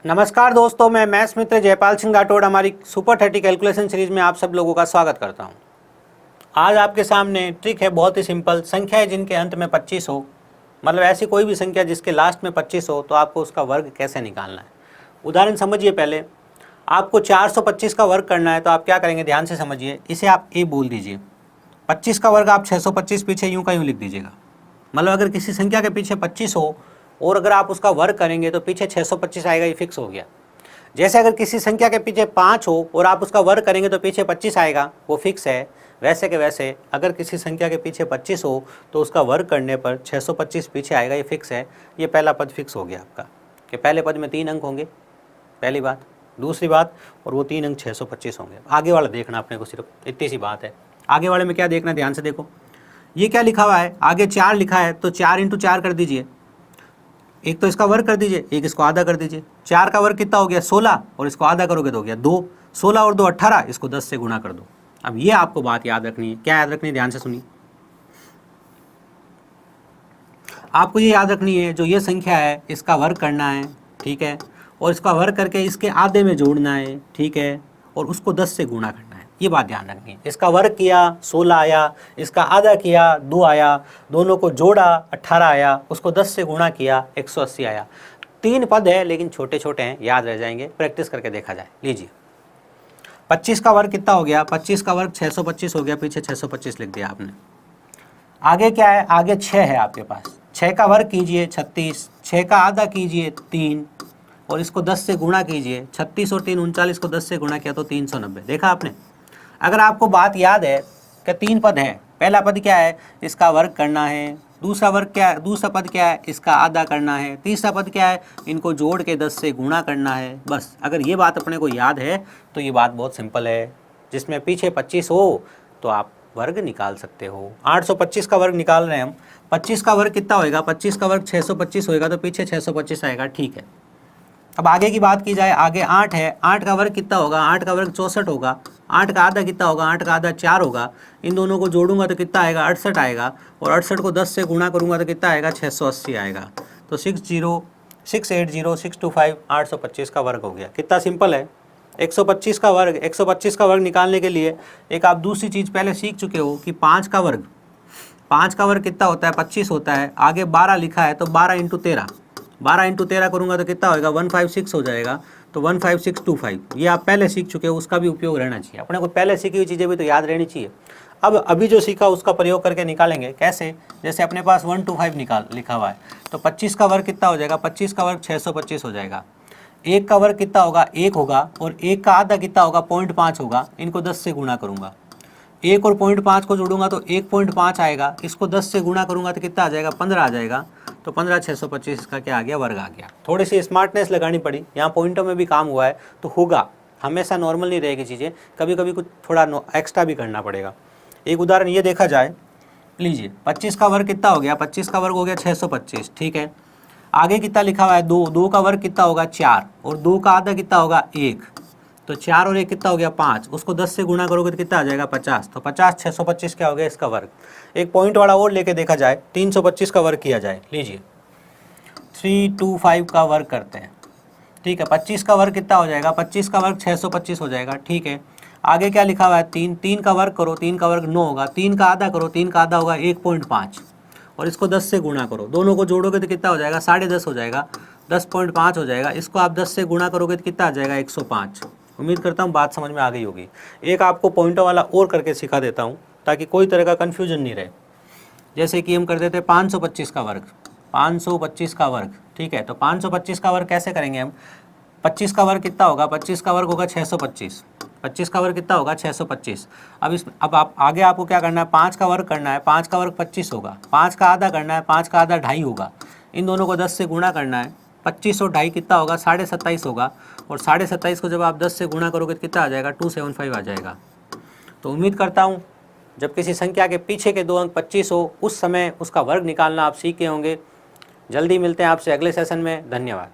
नमस्कार दोस्तों, मैं मैथ्स मित्र जयपाल सिंह राठौड़ हमारी सुपर 30 कैलकुलेशन सीरीज में आप सब लोगों का स्वागत करता हूं। आज आपके सामने ट्रिक है बहुत ही सिंपल। संख्या है जिनके अंत में 25 हो, मतलब ऐसी कोई भी संख्या जिसके लास्ट में 25 हो, तो आपको उसका वर्ग कैसे निकालना है। उदाहरण समझिए। पहले आपको 425 का वर्ग करना है, तो आप क्या करेंगे, ध्यान से समझिए। इसे आप ए बोल दीजिए। 25 का वर्ग आप 625 पीछे यूँ का यूँ लिख दीजिएगा। मतलब अगर किसी संख्या के पीछे 25 हो और अगर आप उसका वर्ग करेंगे तो पीछे 625 आएगा, ये फिक्स हो गया। जैसे अगर किसी संख्या के पीछे 5 हो और आप उसका वर्ग करेंगे तो पीछे 25 आएगा, वो फिक्स है। वैसे के वैसे अगर किसी संख्या के पीछे 25 हो तो उसका वर्ग करने पर 625 पीछे आएगा, ये फिक्स है। ये पहला पद फिक्स हो गया आपका कि पहले पद में 3 अंक होंगे, पहली बात। दूसरी बात, और वो 3 अंक 625 होंगे। आगे वाला देखना अपने को, सिर्फ इतनी सी बात है। आगे वाले में क्या देखना, ध्यान से देखो। ये क्या लिखा हुआ है, आगे 4 लिखा है, तो 4 × 4 कर दीजिए। एक तो इसका वर्ग कर दीजिए, एक इसको आधा कर दीजिए। 4 का वर्ग कितना हो गया, 16, और इसको आधा करोगे तो हो गया 2। 16 और 2 18, इसको 10 से गुणा कर दो। अब ये आपको बात याद रखनी है। क्या याद रखनी है, ध्यान से सुनिए। आपको ये याद रखनी है, जो ये संख्या है इसका वर्ग करना है, ठीक है, और इसका वर्ग करके इसके आधे में जोड़ना है, ठीक है, और उसको 10 से गुणा करना है। ये बात ध्यान रखनी है। इसका वर्ग किया 16 आया, इसका आधा किया 2 आया, दोनों को जोड़ा 18 आया, उसको 10 से गुणा किया 180 आया। 3 पद है लेकिन छोटे छोटे हैं, याद रह जाएंगे, प्रैक्टिस करके देखा जाए। लीजिए, 25 का वर्ग कितना हो गया, 25 का वर्ग 625 हो गया, पीछे 625 लिख दिया आपने। आगे क्या है, आगे 6 है आपके पास। 6 का वर्ग कीजिए 36, 6 का आधा कीजिए 3, और इसको 10 से गुणा कीजिए। 36 और 3 39 को 10 से गुणा किया तो 390। देखा आपने। अगर आपको बात याद है कि 3 पद है, पहला पद क्या है, इसका वर्ग करना है। दूसरा वर्ग क्या है, दूसरा पद क्या है, इसका आधा करना है। तीसरा पद क्या है, इनको जोड़ के 10 से गुणा करना है। बस अगर ये बात अपने को याद है तो ये बात बहुत सिंपल है। जिसमें पीछे 25 हो तो आप वर्ग निकाल सकते हो। 825 का वर्ग निकाल रहे हैं हम। 25 का वर्ग कितना होएगा, 25 का वर्ग 625 होएगा, तो पीछे 625 आएगा, ठीक है। अब आगे की बात की जाए, आगे 8 है। 8 का वर्ग कितना होगा, 8 का वर्ग 64 होगा। 8 का आधा कितना होगा, 8 का आधा 4 होगा। इन दोनों को जोड़ूंगा तो कितना आएगा, 68 आएगा, और 68 को 10 से गुणा करूंगा तो कितना आएगा, 680 आएगा। तो 680,625 825 का वर्ग हो गया। कितना सिंपल है। 125 का वर्ग निकालने के लिए एक आप दूसरी चीज़ पहले सीख चुके हो कि 5 का वर्ग कितना होता है, 25 होता है। आगे 12 लिखा है, तो 12 × 13, 12 × 13 करूँगा तो कितना होगा, 156 हो जाएगा। तो 15625 ये आप पहले सीख चुके हो, उसका भी उपयोग रहना चाहिए। अपने को पहले सीखी हुई चीज़ें भी तो याद रहनी चाहिए। अब अभी जो सीखा उसका प्रयोग करके निकालेंगे। कैसे, जैसे अपने पास 125 लिखा हुआ है, तो 25 का वर्ग कितना हो जाएगा, 25 का वर्ग 625 हो जाएगा। 1 का वर्ग कितना होगा, 1 होगा, और 1 का आधा कितना होगा, 0.5 होगा। इनको 10 से गुणा करूँगा। 1 और 0.5 को जोड़ूंगा तो 1.5 आएगा। इसको 10 से गुणा करूँगा तो कितना आ जाएगा, 15 आ जाएगा। तो 15 625 का क्या आ गया, वर्ग आ गया। थोड़ी सी स्मार्टनेस लगानी पड़ी, यहाँ पॉइंटों में भी काम हुआ है तो होगा। हमेशा नॉर्मल नहीं रहेगी चीज़ें, कभी कभी कुछ थोड़ा एक्स्ट्रा भी करना पड़ेगा। एक उदाहरण ये देखा जाए। लीजिए, 25 का वर्ग कितना हो गया, 25 का वर्ग हो गया 625, ठीक है। आगे कितना लिखा हुआ है, 2 का वर्ग कितना होगा, 4, और 2 का आधा कितना होगा, 1। तो 4 और 1 कितना हो गया, 5। उसको 10 से गुणा करोगे तो कितना आ जाएगा, 50। तो 50 625 क्या हो गया, इसका वर्ग। एक पॉइंट वाला और लेके देखा जाए, 325 का वर्ग किया जाए। लीजिए, 325 का वर्ग करते हैं, ठीक है। 25 का वर्ग कितना हो जाएगा, 25 का वर्ग 625 हो जाएगा, ठीक है। आगे क्या लिखा हुआ है, 3 का वर्ग करो, 3 का वर्ग 9 होगा। 3 का आधा करो, 3 का आधा होगा 1.5, और इसको 10 से गुणा करो। दोनों को जोड़ोगे तो कितना हो जाएगा, 10.5 हो जाएगा, 10.5 हो जाएगा। इसको आप 10 से गुणा करोगे तो कितना आ जाएगा, 105। उम्मीद करता हूँ बात समझ में आ गई होगी। एक आपको पॉइंटों वाला और करके सिखा देता हूँ ताकि कोई तरह का कन्फ्यूजन नहीं रहे। जैसे कि हम कर देते 525 का वर्ग, 525 का वर्ग, ठीक है। तो 525 का वर्ग कैसे करेंगे हम, 25 का वर्ग कितना होगा, 25 का वर्ग होगा 625। 25 का वर्ग कितना होगा, 625। अब आप आगे आपको क्या करना है, 5 का वर्ग करना है। 5 का वर्ग 25 होगा। 5 का आधा करना है, 5 का आधा 2.5 होगा। इन दोनों को 10 से गुणा करना है। 25 और 2.5 कितना होगा, 27.5 होगा, और 27.5 को जब आप 10 से गुणा करोगे तो कितना आ जाएगा, 275 आ जाएगा। तो उम्मीद करता हूँ जब किसी संख्या के पीछे के 2 अंक 25 हो, उस समय उसका वर्ग निकालना आप सीखे होंगे। जल्दी मिलते हैं आपसे अगले सेशन में। धन्यवाद।